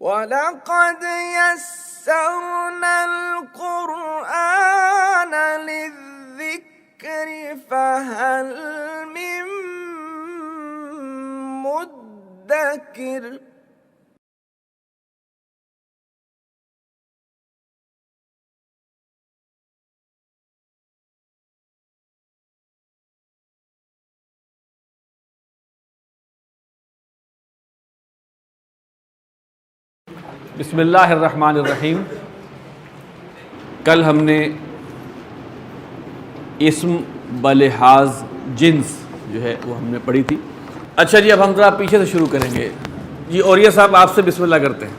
وَلَقَدْ يَسَّرْنَا الْقُرْآنَ لِلذِّكْرِ فَهَلْ مِن مُدَّكِرٍ. بسم اللہ الرحمن الرحیم. کل ہم نے اسم بلحاظ جنس جو ہے وہ ہم نے پڑھی تھی. اچھا جی، اب ہم ذرا پیچھے سے شروع کریں گے. جی اوریہ صاحب آپ سے بسم اللہ کرتے ہیں.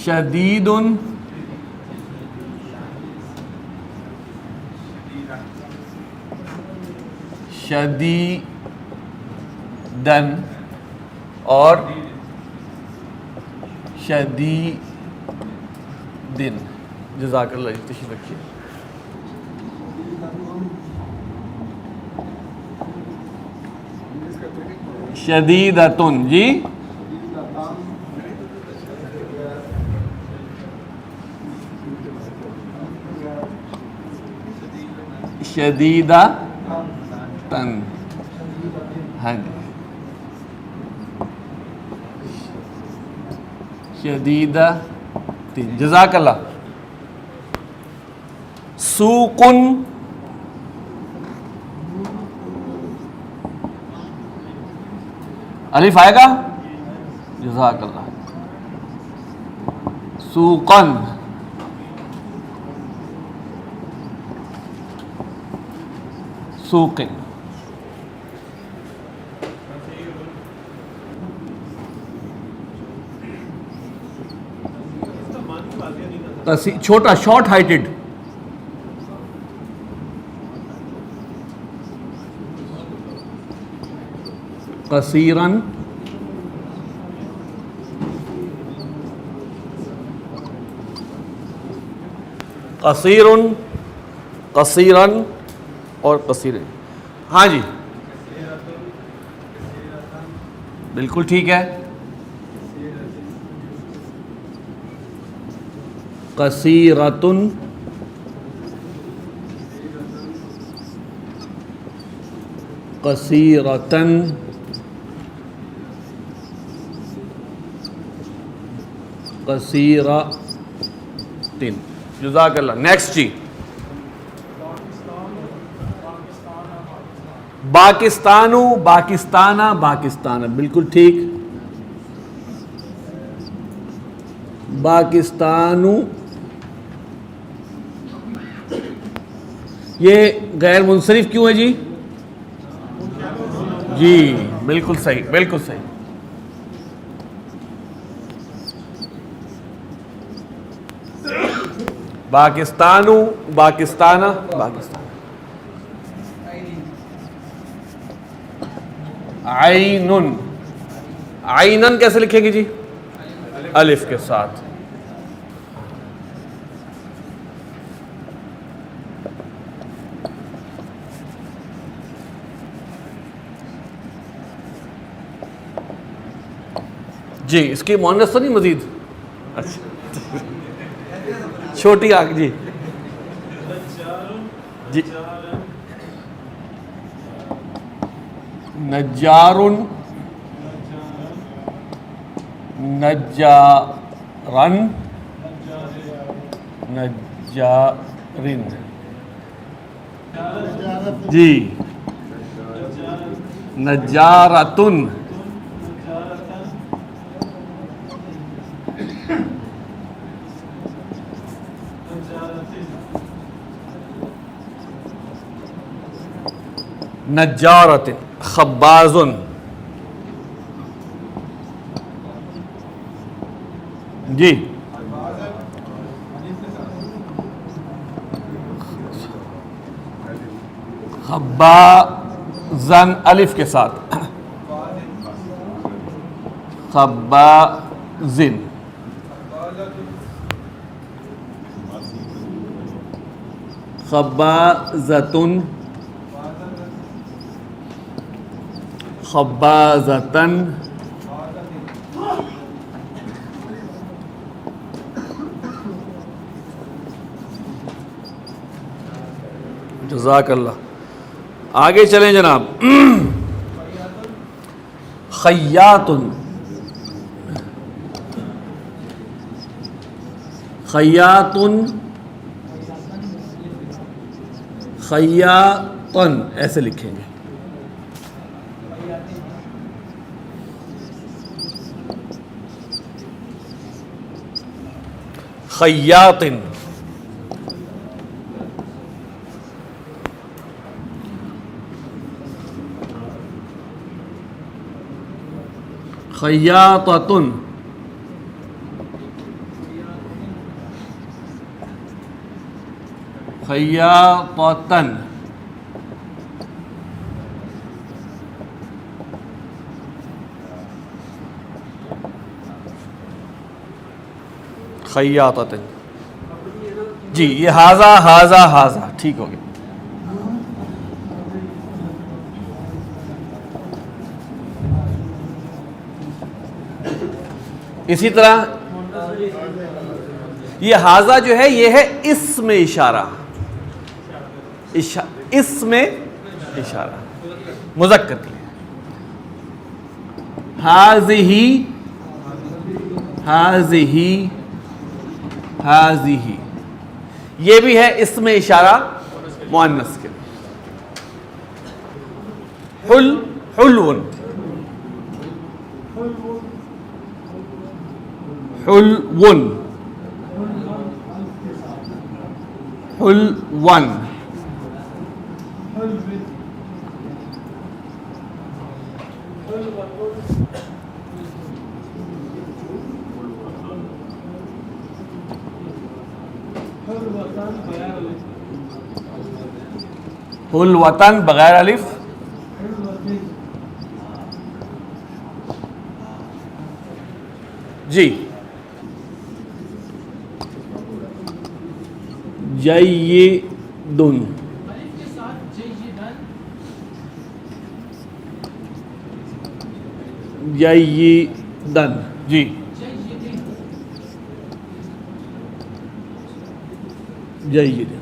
شدید، شدیدن اور شدیدن. جزاک اللہ جی، تشریف رکھیے. شدیدتن جی، شدیدہ تن. ہاں جی، شدیدہ تن. جزاک اللہ. سوقن، الف آئے گا. جزاک اللہ. سوقن، سوقن. چھوٹا، شارٹ ہائٹڈ. قصیرن، قصیرن، قصیرن اور قصیرن. ہاں جی بالکل ٹھیک ہے. قصیرتن، قصیرتن، قصیرتن. جزاک اللہ. نیکسٹ جی، باکستانو، باکستانہ، باکستانہ. بالکل ٹھیک. باکستانو. یہ غیر منصرف کیوں ہے جی؟ جی بالکل صحیح، بالکل صحیح. باکستانو، باکستانہ، باکستان. عینن، عینن کیسے لکھیں گے جی؟ الف کے ساتھ. جی اس کی مؤنث تو نہیں مزید؟ اچھا چھوٹی آنکھ جی. جی نجارن، نجارن، نجارن. جی نجارتن، نجارت. خبازن، جی خبازن الف کے ساتھ. خبازن. خبازتن خبازتن جزاک اللہ. آگے چلیں جناب. خیاطن خیاطن خیاطن ایسے لکھیں گے. خیاطن خیاطتن خیاطتن خیاطتن. جی یہ ہاذا ٹھیک ہو گیا. اسی طرح یہ ہاذا جو ہے یہ ہے اسم اشارہ. اسم اشارہ مذکر کے لیے. ہاذہی ہاذہی ہاذہی یہ بھی ہے اسم اشارہ مؤنث کے لیے. حلون حلون حلون حلوتن بغیر الف. جی جیدن جیدن. جی جیدن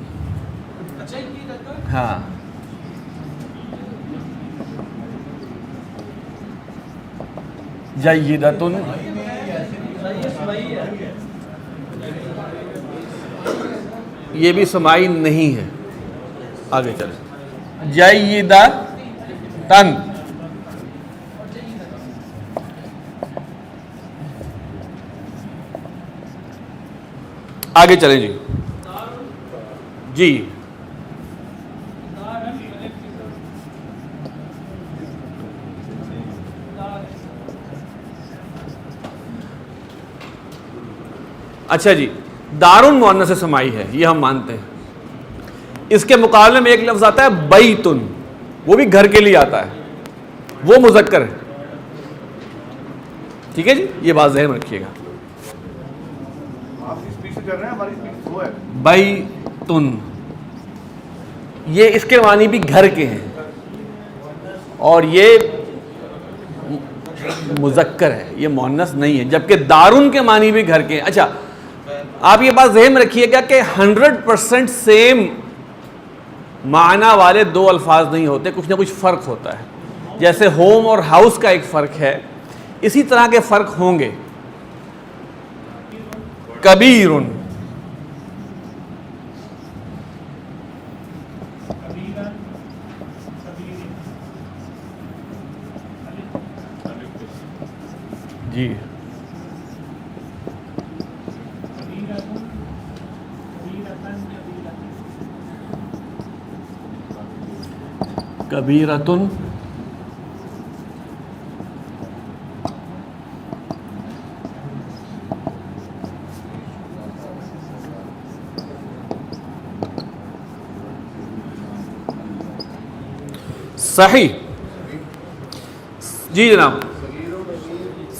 ہاں. جیدتن یہ بھی سماعی نہیں ہے. آگے چلیں. جیدتن آگے چلیں. جی جی اچھا جی دارن مؤنث سماعی ہے یہ ہم مانتے ہیں. اس کے مقابلے میں ایک لفظ آتا ہے بیتن, وہ بھی گھر کے لیے آتا ہے, وہ مذکر ہے. ٹھیک ہے جی یہ بات ذہن میں رکھیے گا. بیتن یہ اس کے معنی بھی گھر کے ہیں اور یہ مذکر ہے, یہ مؤنث نہیں ہے, جبکہ دارن کے معنی بھی گھر کے ہیں. اچھا آپ یہ بات ذہن میں رکھیے گا کہ 100% سیم معنی والے دو الفاظ نہیں ہوتے, کچھ نہ کچھ فرق ہوتا ہے. جیسے ہوم اور ہاؤس کا ایک فرق ہے, اسی طرح کے فرق ہوں گے. کبیرن جی کبیرتن صحیح. جی جناب.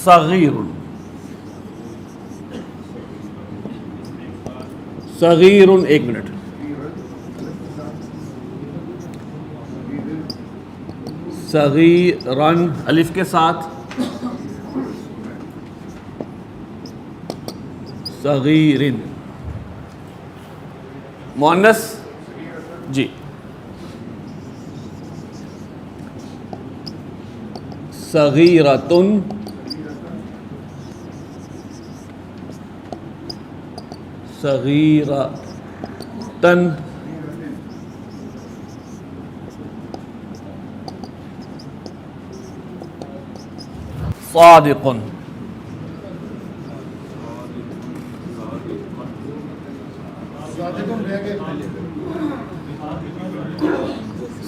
صغیر صغیر ایک منٹ. صغیرن الف کے ساتھ، صغیرن مؤنث جی، صغیرتن، صغیرتن، صادقن،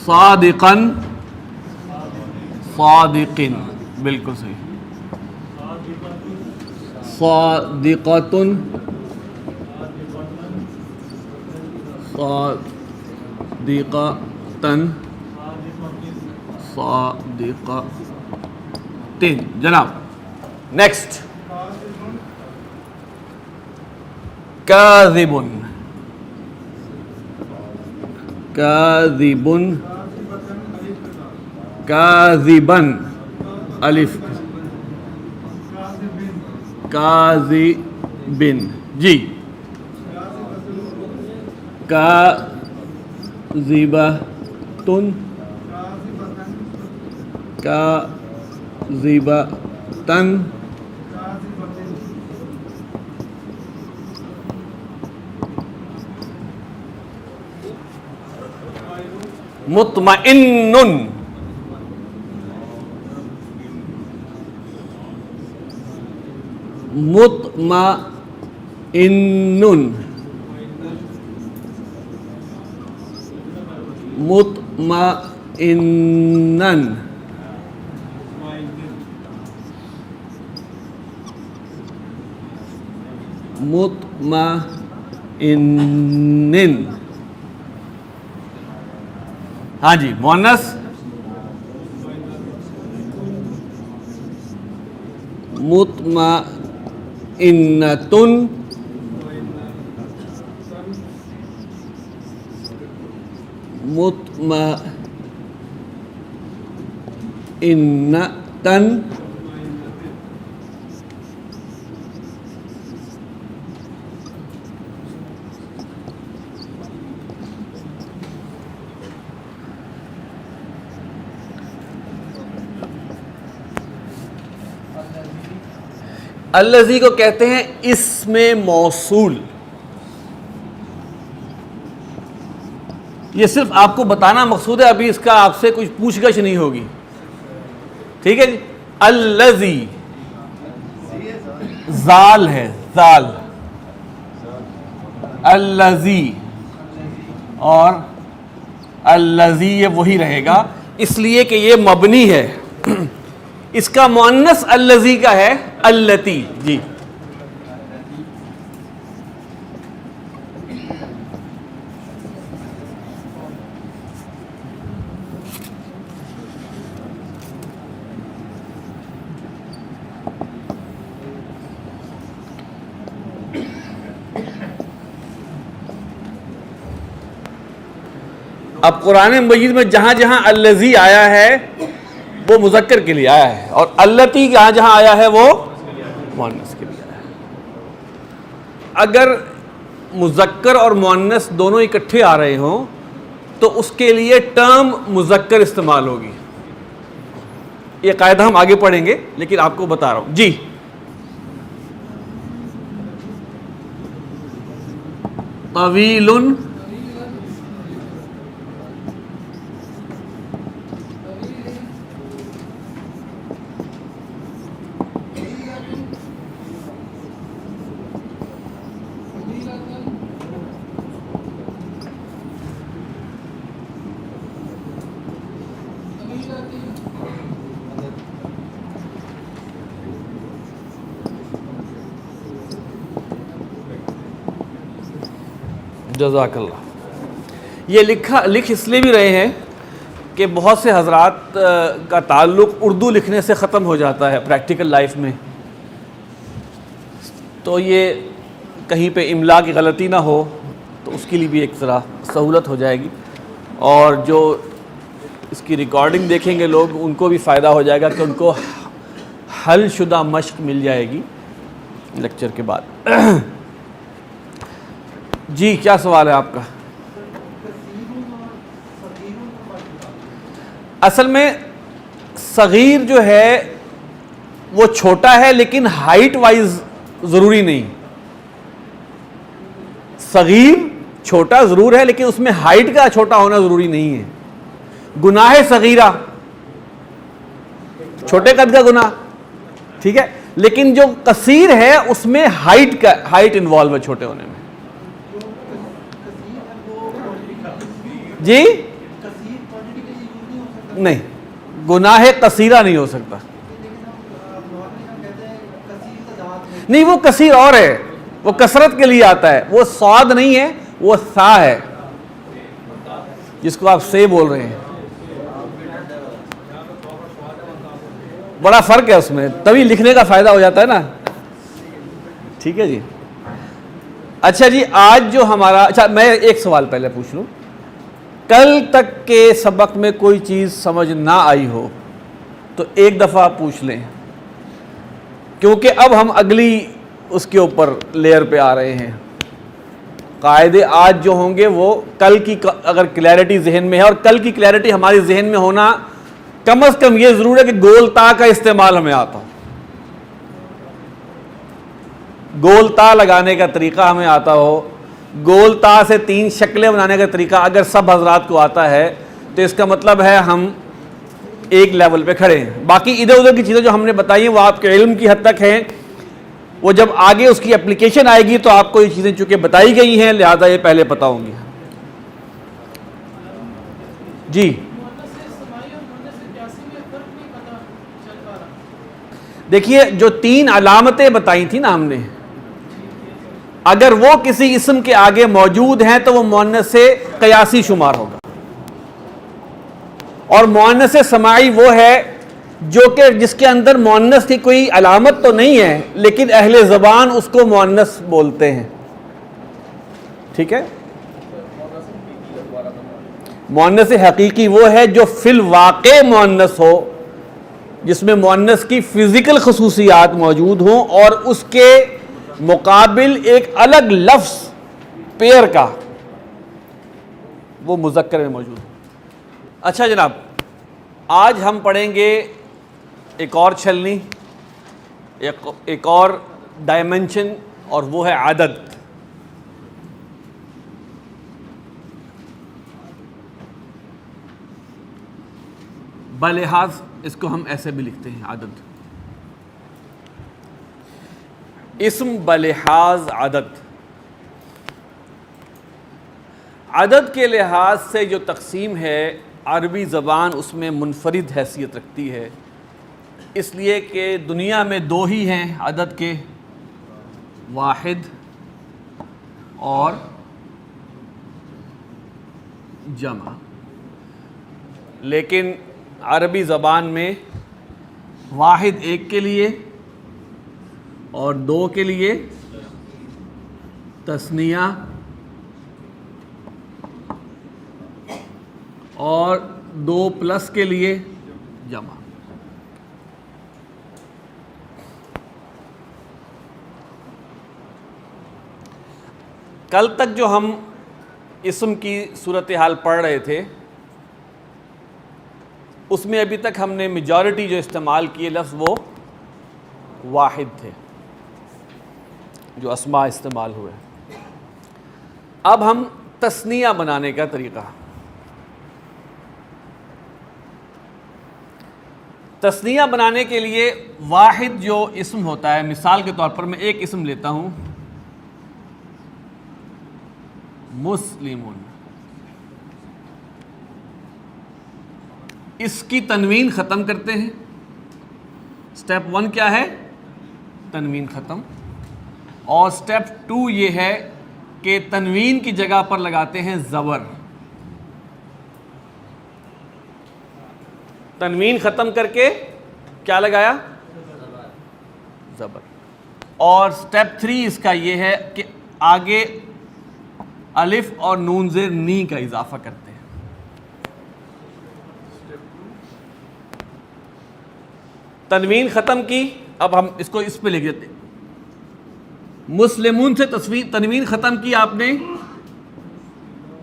صادقن، صادقن بالکل صحیح، صادقتن، صادقتن، صادقتن جناب. نیکسٹ کاذبن، کاذبن، کاذبن الف، کاذبن جی، کاذبتن، کاذبتن، مطمئنن، مطمئنن، مطمئنن، مطمئنن ہاں جی. مؤنث مطمئنتن، مطمئنتن، الذی کو کہتے ہیں اسم موصول. یہ صرف آپ کو بتانا مقصود ہے، ابھی اس کا آپ سے کچھ پوچھ گچھ نہیں ہوگی. ٹھیک ہے جی. الذی زال ہے، زال، الذی اور الذی یہ وہی رہے گا، اس لیے کہ یہ مبنی ہے. اس کا مؤنث الذی کا ہے اللتی جی. اب قرآن مجید میں جہاں جہاں الذی آیا ہے وہ مذکر کے لیے آیا ہے، اور اللتی جہاں جہاں آیا ہے وہ مؤنث کے لیے آیا ہے. اگر مذکر اور مؤنث دونوں اکٹھے آ رہے ہوں تو اس کے لیے ٹرم مذکر استعمال ہوگی. یہ قاعدہ ہم آگے پڑھیں گے، لیکن آپ کو بتا رہا ہوں جی. طویل، جزاک اللہ. یہ لکھ اس لیے بھی رہے ہیں کہ بہت سے حضرات کا تعلق اردو لکھنے سے ختم ہو جاتا ہے پریکٹیکل لائف میں، تو یہ کہیں پہ املا کی غلطی نہ ہو تو اس کے لیے بھی ایک ذرا سہولت ہو جائے گی. اور جو اس کی ریکارڈنگ دیکھیں گے لوگ، ان کو بھی فائدہ ہو جائے گا کہ ان کو حل شدہ مشق مل جائے گی لیکچر کے بعد۔ جی کیا سوال ہے آپ کا؟ اصل میں صغیر جو ہے وہ چھوٹا ہے لیکن ہائٹ وائز ضروری نہیں۔ صغیر چھوٹا ضرور ہے لیکن اس میں ہائٹ کا چھوٹا ہونا ضروری نہیں ہے۔ گناہ صغیرہ چھوٹے قد کا گناہ، ٹھیک ہے، لیکن جو کثیر ہے اس میں ہائٹ انوالو ہے چھوٹے ہونے میں۔ جی نہیں، گناہ کثیرہ نہیں ہو سکتا۔ نہیں، وہ کثیر اور ہے، وہ کثرت کے لیے آتا ہے، وہ صاد نہیں ہے، وہ سا ہے، جس کو آپ سے بول رہے ہیں۔ بڑا فرق ہے اس میں، تبھی لکھنے کا فائدہ ہو جاتا ہے نا۔ ٹھیک ہے جی، اچھا جی، آج جو ہمارا، اچھا میں ایک سوال پہلے پوچھ لوں، کل تک کے سبق میں کوئی چیز سمجھ نہ آئی ہو تو ایک دفعہ پوچھ لیں، کیونکہ اب ہم اگلی اس کے اوپر لیئر پہ آ رہے ہیں۔ قاعدے آج جو ہوں گے وہ کل کی اگر کلیئرٹی ذہن میں ہے، اور کل کی کلیئرٹی ہماری ذہن میں ہونا کم از کم یہ ضرور ہے کہ گول تا کا استعمال ہمیں آتا ہو، گول تا لگانے کا طریقہ ہمیں آتا ہو، گول تا سے 3 شکلیں بنانے کا طریقہ اگر سب حضرات کو آتا ہے تو اس کا مطلب ہے ہم ایک لیول پہ کھڑے ہیں۔ باقی ادھر ادھر کی چیزیں جو ہم نے بتائی ہیں وہ آپ کے علم کی حد تک ہیں، وہ جب آگے اس کی اپلیکیشن آئے گی تو آپ کو یہ چیزیں چونکہ بتائی گئی ہیں لہذا یہ پہلے پتہ ہوں گی۔ جی دیکھیے، جو 3 علامتیں بتائی تھیں نا ہم نے، اگر وہ کسی اسم کے آگے موجود ہیں تو وہ مؤنث قیاسی شمار ہوگا، اور مؤنث سماعی وہ ہے جو کہ جس کے اندر مؤنث کی کوئی علامت تو نہیں ہے لیکن اہل زبان اس کو مؤنث بولتے ہیں۔ ٹھیک ہے، مؤنث حقیقی وہ ہے جو فی الواقع مؤنث ہو، جس میں مؤنث کی فزیکل خصوصیات موجود ہوں اور اس کے مقابل ایک الگ لفظ پیئر کا وہ مذکر میں موجود ہو۔ اچھا جناب، آج ہم پڑھیں گے ایک اور چھلنی، ایک اور ڈائمنشن، اور وہ ہے عدد۔ بلحاظ اس کو ہم ایسے بھی لکھتے ہیں، عدد، اسم بلحاظ عدد۔ عدد کے لحاظ سے جو تقسیم ہے عربی زبان اس میں منفرد حیثیت رکھتی ہے، اس لیے کہ دنیا میں 2 ہی ہیں عدد کے، واحد اور جمع، لیکن عربی زبان میں واحد 1 کے لیے اور 2 کے لیے تثنیہ اور 2 پلس کے لیے جمع۔ کل تک جو ہم اسم کی صورتحال پڑھ رہے تھے اس میں ابھی تک ہم نے میجورٹی جو استعمال کیے لفظ وہ واحد تھے جو اسماء استعمال ہوئے۔ اب ہم تثنیہ بنانے کا طریقہ، تثنیہ بنانے کے لیے واحد جو اسم ہوتا ہے، مثال کے طور پر میں ایک اسم لیتا ہوں، مسلمون، اس کی تنوین ختم کرتے ہیں۔ سٹیپ 1 کیا ہے؟ تنوین ختم، اور سٹیپ 2 یہ ہے کہ تنوین کی جگہ پر لگاتے ہیں زبر۔ تنوین ختم کر کے کیا لگایا؟ زبر۔ اور سٹیپ 3 اس کا یہ ہے کہ آگے الف اور نون زیر نی کا اضافہ کرتے ہیں۔ تنوین ختم کی، اب ہم اس کو اس پہ لکھ دیتے ہیں، مسلمون سے تنوین ختم کی آپ نے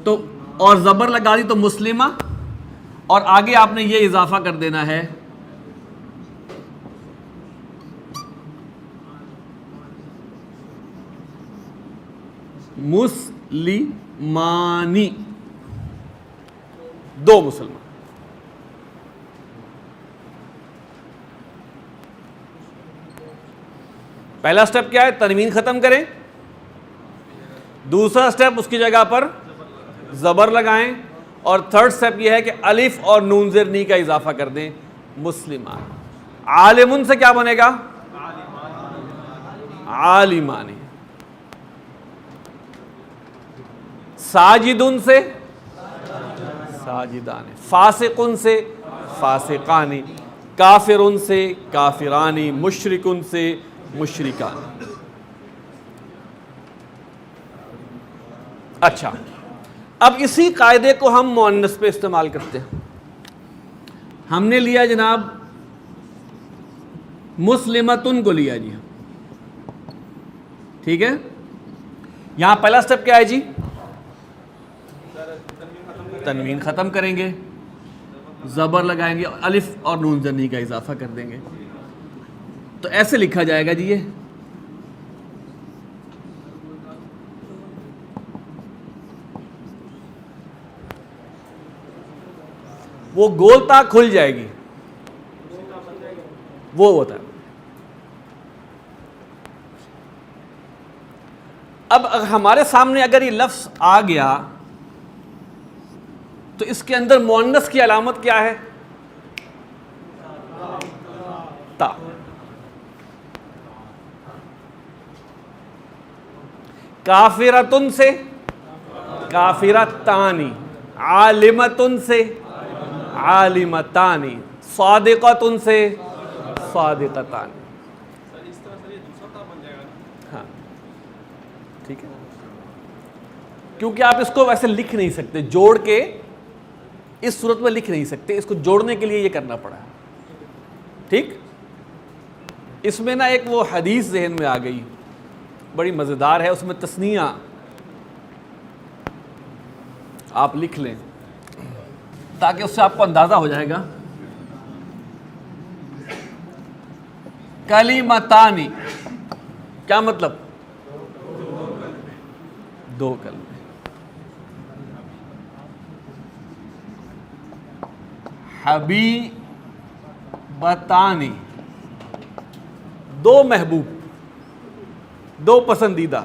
تو اور زبر لگا دی تو مسلمہ، اور آگے آپ نے یہ اضافہ کر دینا ہے مسلمانی، دو مسلمان۔ پہلا سٹیپ کیا ہے؟ تنوین ختم کریں۔ دوسرا سٹیپ اس کی جگہ پر زبر لگائیں، اور تھرڈ سٹیپ یہ ہے کہ الف اور نون زیر نی کا اضافہ کر دیں، مسلمان۔ عالمن سے کیا بنے گا؟ عالمانی۔ ساجدن سے ساجدان، فاسقن سے فاسقانی، کافرن سے کافرانی، مشرکن سے مشرکان۔ اچھا، اب اسی قاعدے کو ہم مؤنث پہ استعمال کرتے ہیں۔ ہم نے لیا جناب مسلمتن کو لیا جی، ٹھیک ہے۔ یہاں پہلا سٹیپ کیا ہے جی؟ تنوین ختم کریں گے، زبر لگائیں گے، الف اور نون زیر نی کا اضافہ کر دیں گے، تو ایسے لکھا جائے گا جی یہ وہ گولتا کھل جائے گی، وہ ہوتا ہے۔ اب ہمارے سامنے اگر یہ لفظ آ گیا تو اس کے اندر مؤنث کی علامت کیا ہے؟ تا۔ کافرتن سے کافرتانی، عالمتن سے عالمتانی، صادقتن سے صادقتانی۔ ہاں ٹھیک ہے، کیونکہ آپ اس کو ویسے لکھ نہیں سکتے، جوڑ کے اس صورت میں لکھ نہیں سکتے، اس کو جوڑنے کے لیے یہ کرنا پڑا، ٹھیک۔ اس میں نا ایک وہ حدیث ذہن میں آ گئی، بڑی مزیدار ہے، اس میں تثنیہ آپ لکھ لیں تاکہ اس سے آپ کو اندازہ ہو جائے گا۔ کلمتانی، کیا مطلب؟ دو کلمے۔ حبیبتانی، دو محبوب، دو پسندیدہ۔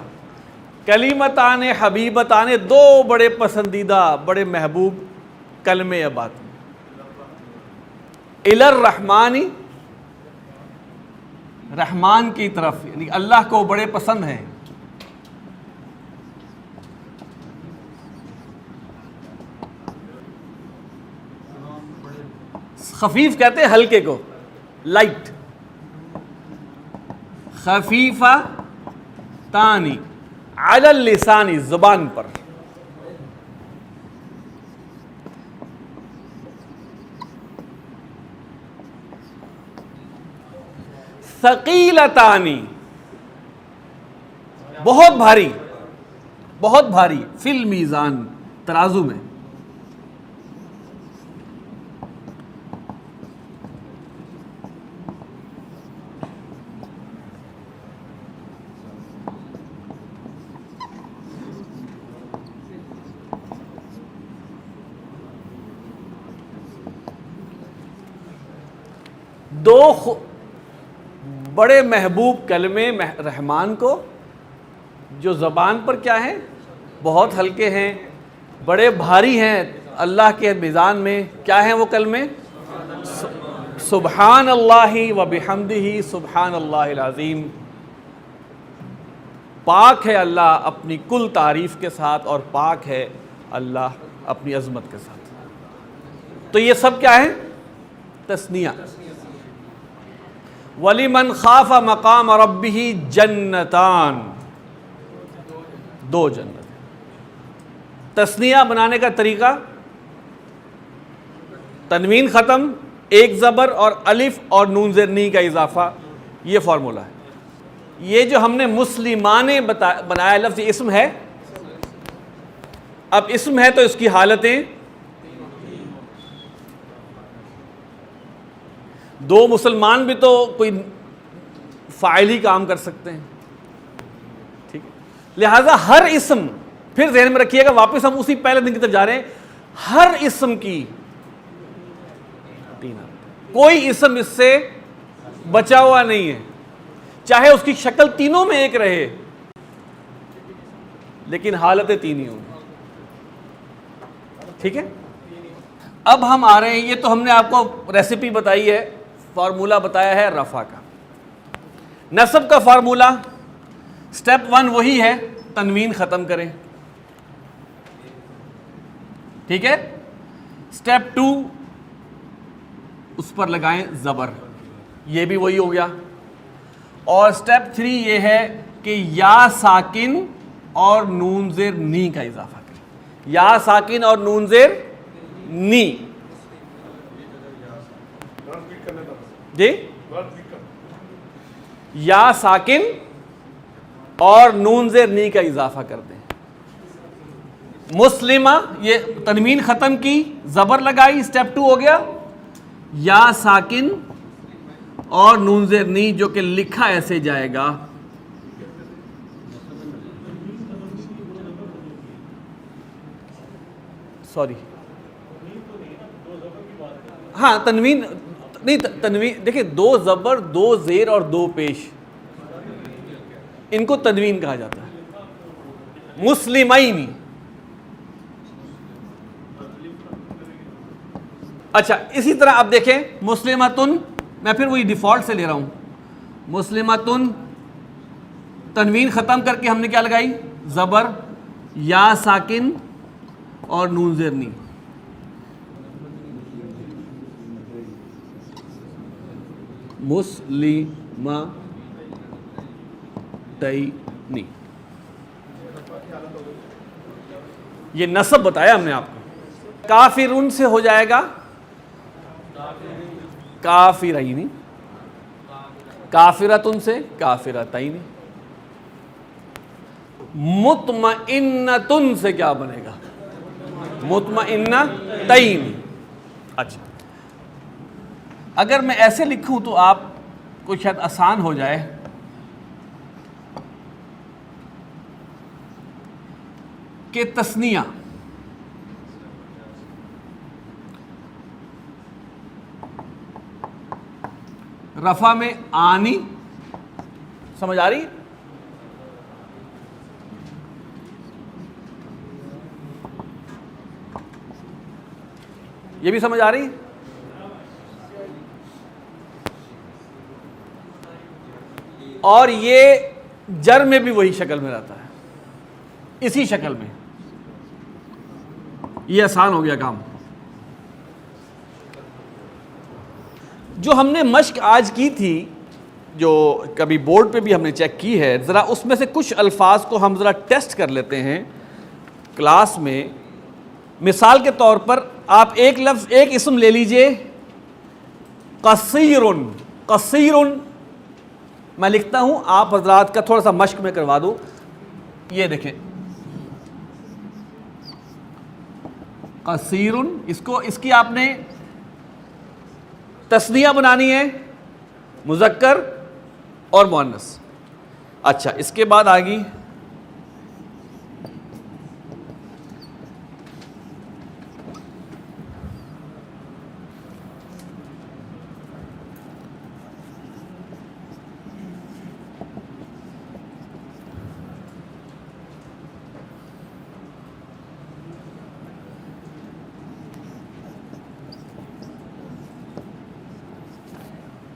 کلمتان حبیبتان، دو بڑے پسندیدہ، بڑے محبوب کلمے یا بات۔ الی الرحمانی، رحمان کی طرف، یعنی اللہ کو بڑے پسند ہیں۔ خفیف کہتے ہیں ہلکے کو، لائٹ۔ خفیفہ تانی، علی اللسانی، زبان پر۔ ثقیلتانی، بہت بھاری، بہت بھاری، فی المیزان، ترازو میں۔ دو بڑے محبوب کلمے رحمان کو جو زبان پر کیا ہیں؟ بہت ہلکے ہیں، بڑے بھاری ہیں اللہ کے میزان میں۔ کیا ہیں وہ کلمے؟ سبحان اللہ و بحمدہ، سبحان اللہ العظیم۔ پاک ہے اللہ اپنی کل تعریف کے ساتھ، اور پاک ہے اللہ اپنی عظمت کے ساتھ۔ تو یہ سب کیا ہے؟ تثنیہ۔ وَلِمَنْ خَافَ مَقَامَ رَبِّهِ جَنَّتَانِ، دو جنت۔ تثنیہ بنانے کا طریقہ، تنوین ختم، ایک زبر اور الف اور نون زیر نی کا اضافہ، یہ فارمولا ہے. یہ جو ہم نے مسلمانے بنایا لفظ، یہ اسم ہے. اب اسم ہے تو اس کی حالتیں دو، مسلمان بھی تو کوئی فاعلی کام کر سکتے ہیں، ٹھیک ہے. لہذا ہر اسم، پھر ذہن میں رکھیے گا، واپس ہم اسی پہلے دن کی طرف جا رہے ہیں، ہر اسم کی تین حالتیں، کوئی اسم اس سے بچا ہوا نہیں ہے، چاہے اس کی شکل تینوں میں ایک رہے لیکن حالتیں تین ہی ہوں گی. ٹھیک ہے. اب ہم آ رہے ہیں، یہ تو ہم نے آپ کو ریسیپی بتائی ہے، فارمولہ بتایا ہے رفع کا. نصب کا فارمولہ سٹیپ 1 وہی ہے، تنوین ختم کریں. ٹھیک ہے. سٹیپ 2 اس پر لگائیں زبر، یہ بھی وہی ہو گیا. اور سٹیپ 3 یہ ہے کہ یا ساکن اور نون زیر نی کا اضافہ کریں. یا ساکن اور نون زیر نی. جی، یا ساکن اور نون زیر نی کا اضافہ کر دیں. مسلمہ، یہ تنوین ختم کی، زبر لگائی، سٹیپ 2 ہو گیا. یا ساکن اور نون زیر نی، جو کہ لکھا ایسے جائے گا سوری ہاں تنوین نہیں، تنوین دیکھیں، 2 زبر 2 زیر اور 2 پیش، ان کو تنوین کہا جاتا ہے. مسلمین. اچھا، اسی طرح اب دیکھیں مسلمتن، میں پھر وہی ڈیفالٹ سے لے رہا ہوں. مسلمتن، تنوین ختم کر کے ہم نے کیا لگائی؟ زبر، یا ساکن اور نون زیر نی. مسلمہ تینی. یہ نصب بتایا ہم نے آپ کو. کافرون سے ہو جائے گا کافرین. کافرتن سے کافرتین. مطمئنتن سے کیا بنے گا؟ مطمئنتین. اچھا، اگر میں ایسے لکھوں تو آپ کو شاید آسان ہو جائے. کہ تثنیہ رفع میں آنی، سمجھ آ رہی؟ یہ بھی سمجھ آ رہی؟ اور یہ جر میں بھی وہی شکل میں رہتا ہے، اسی شکل میں. یہ آسان ہو گیا کام. جو ہم نے مشق آج کی تھی، جو کبھی بورڈ پہ بھی ہم نے چیک کی ہے، ذرا اس میں سے کچھ الفاظ کو ہم ذرا ٹیسٹ کر لیتے ہیں کلاس میں. مثال کے طور پر آپ ایک لفظ، ایک اسم لے لیجئے، قصیرن. قصیرن میں لکھتا ہوں، آپ حضرات کا تھوڑا سا مشق میں کروا دوں. یہ دیکھیں قصیرن، اس کی آپ نے تثنیہ بنانی ہے، مذکر اور مؤنث. اچھا، اس کے بعد آ گئی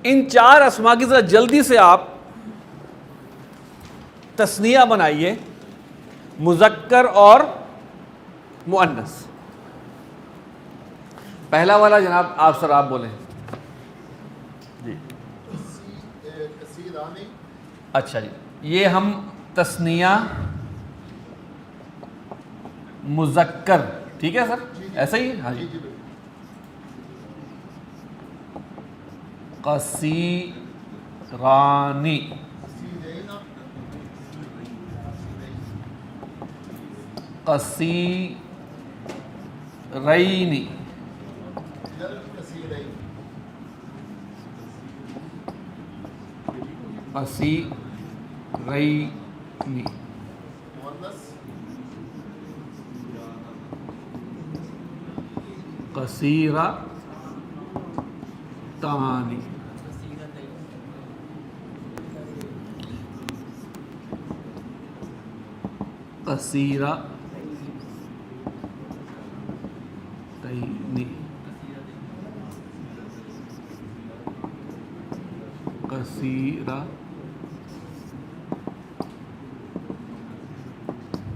ان 4 اسما کی ذرا جلدی سے آپ تثنیہ بنائیے، مذکر اور مؤنث. پہلا والا جناب آپ سر آپ بولیں. جی اچھا جی، یہ ہم تثنیہ مذکر، ٹھیک ہے سر، ایسا ہی؟ ہاں جی. قصیرانی، قصیرینی، قصیرینی، قصیرتانی، قصیرتینی،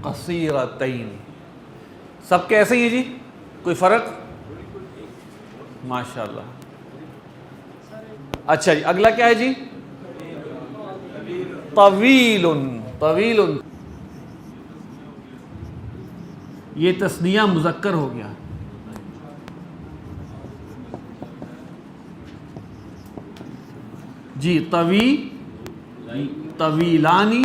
قصیرتین. سب کیسے ہی ہیں جی؟ کوئی فرق؟ ماشاءاللہ. اچھا جی، اگلا کیا ہے جی؟ طویل. طویل یہ تثنیہ مذکر ہو گیا. جی طویلانی،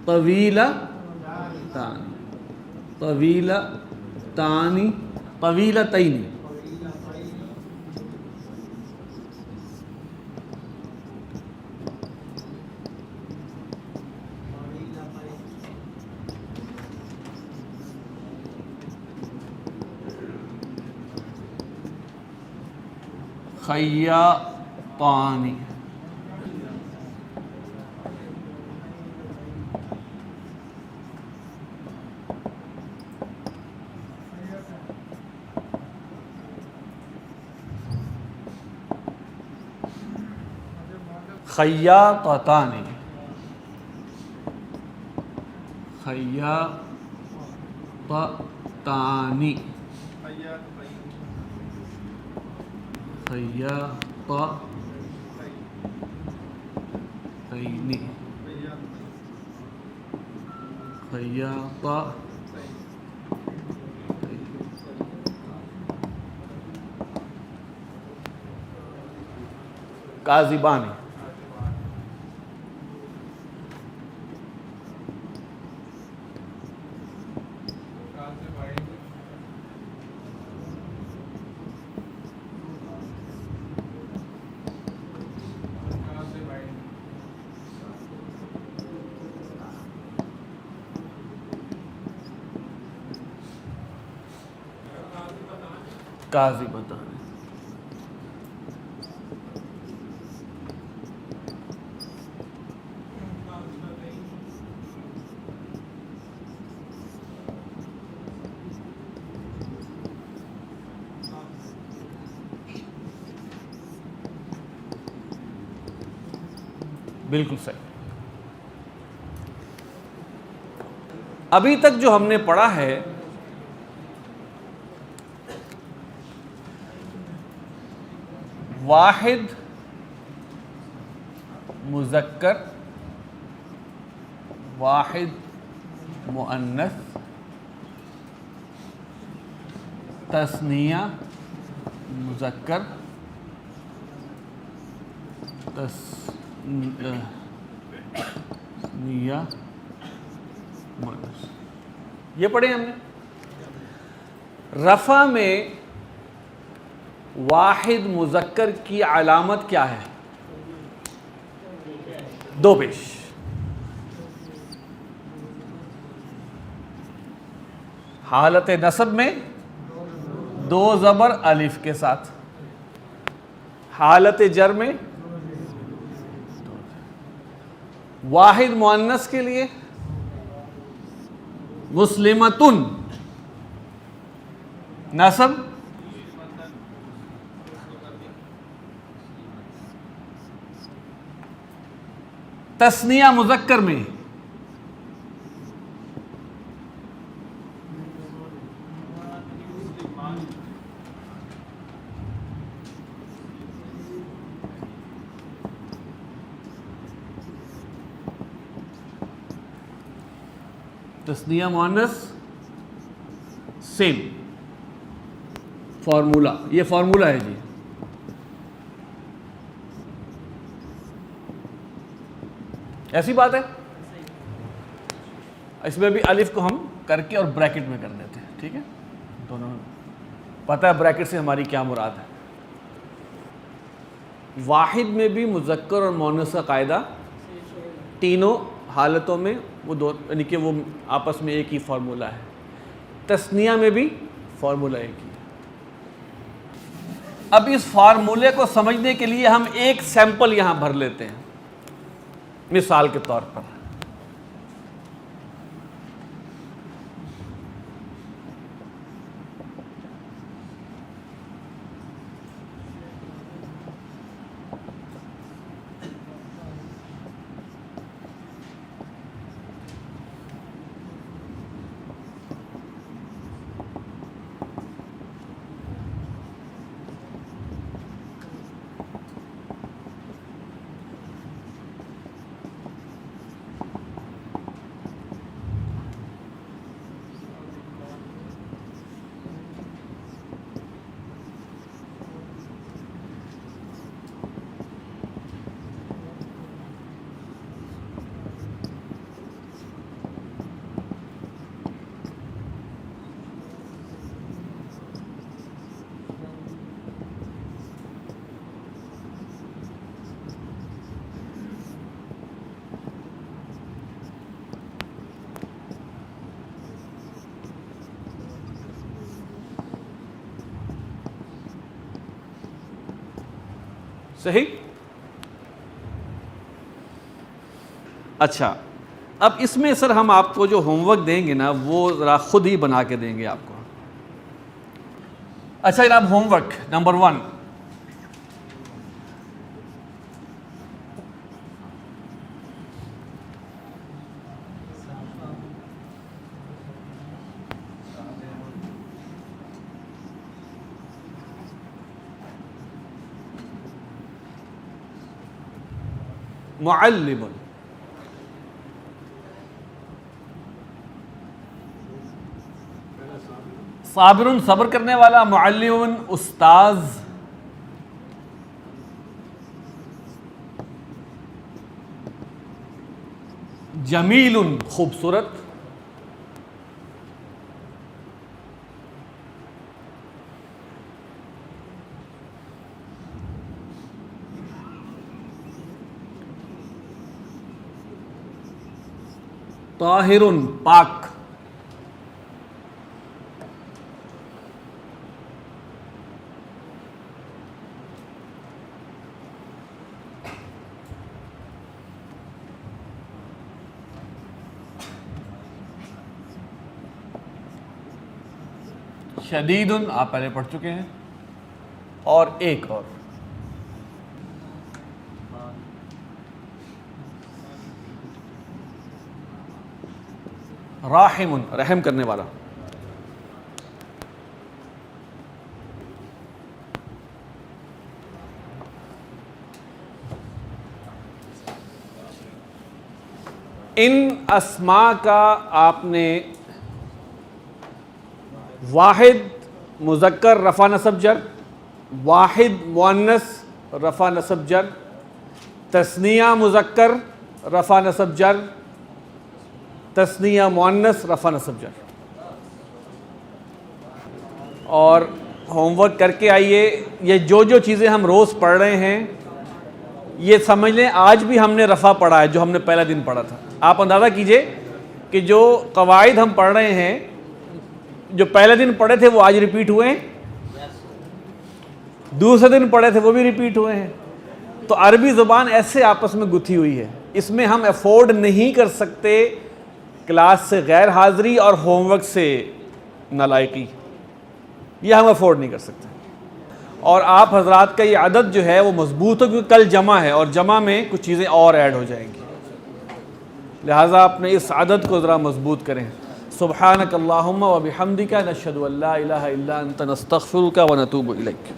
طویلتان، طویلتانی، طویلتین. خیاطانی، خیاطتانی، خیاطتانی، خیاطتین، خیاطتین. کاذبانی، کاذبتان. بالکل صحیح. ابھی تک جو ہم نے پڑھا ہے واحد مذکر، واحد مؤنث، تثنیہ مذکر، تثنیہ مؤنث، یہ پڑھے ہم نے. رفع میں واحد مذکر کی علامت کیا ہے؟ دو پیش. حالت نصب میں دو زبر الف کے ساتھ، حالت جر میں واحد مؤنث کے لیے مسلمتن نصب، تثنیہ مذکر میں تثنیہ مؤنث سیم فارمولا، یہ فارمولا ہے جی. ایسی بات ہے. اس میں بھی الف کو ہم کر کے اور بریکٹ میں کر دیتے ہیں. ٹھیک ہے، دونوں پتہ ہے بریکٹ سے ہماری کیا مراد ہے. واحد میں بھی مذکر اور مؤنث کا قاعدہ تینوں حالتوں میں وہ دو، یعنی کہ وہ آپس میں ایک ہی فارمولہ ہے. تثنیہ میں بھی فارمولہ ایک ہی ہے. اب اس فارمولے کو سمجھنے کے لیے ہم ایک سیمپل یہاں بھر لیتے ہیں. مثال کے طور پر صحیح. اچھا، اب اس میں سر ہم آپ کو جو ہوم ورک دیں گے نا وہ ذرا خود ہی بنا کے دیں گے آپ کو. اچھا جناب، ہوم ورک نمبر 1، معلم. صابر صبر کرنے والا، معلم استاذ. جمیل خوبصورت. طاہر پاک. شدید آپ پہلے پڑھ چکے ہیں. اور ایک اور راحم رحم کرنے والا. ان اسماء کا آپ نے واحد مذکر رفع نصب جر، واحد مؤنث رفع نصب جر، تثنیہ مذکر رفع نصب جر، تثنیہ مؤنث رفع نصب جر. اور ہوم ورک کر کے آئیے. یہ جو چیزیں ہم روز پڑھ رہے ہیں یہ سمجھ لیں آج بھی ہم نے رفع پڑھا ہے جو ہم نے پہلا دن پڑھا تھا. آپ اندازہ کیجئے کہ جو قواعد ہم پڑھ رہے ہیں جو پہلے دن پڑھے تھے وہ آج ریپیٹ ہوئے ہیں، دوسرے دن پڑھے تھے وہ بھی ریپیٹ ہوئے ہیں. تو عربی زبان ایسے آپس میں گتھی ہوئی ہے، اس میں ہم افورڈ نہیں کر سکتے کلاس سے غیر حاضری اور ہوم ورک سے نالائقی. یہ ہم افورڈ نہیں کر سکتے. اور آپ حضرات کا یہ عدد جو ہے وہ مضبوط ہو کیونکہ کل جمع ہے اور جمع میں کچھ چیزیں اور ایڈ ہو جائیں گی، لہٰذا اپنے اس عدد کو ذرا مضبوط کریں. سبحانک اللہم و بحمدک نشہد ان لا الہ الا انت نستغفرک و نتوب الیک.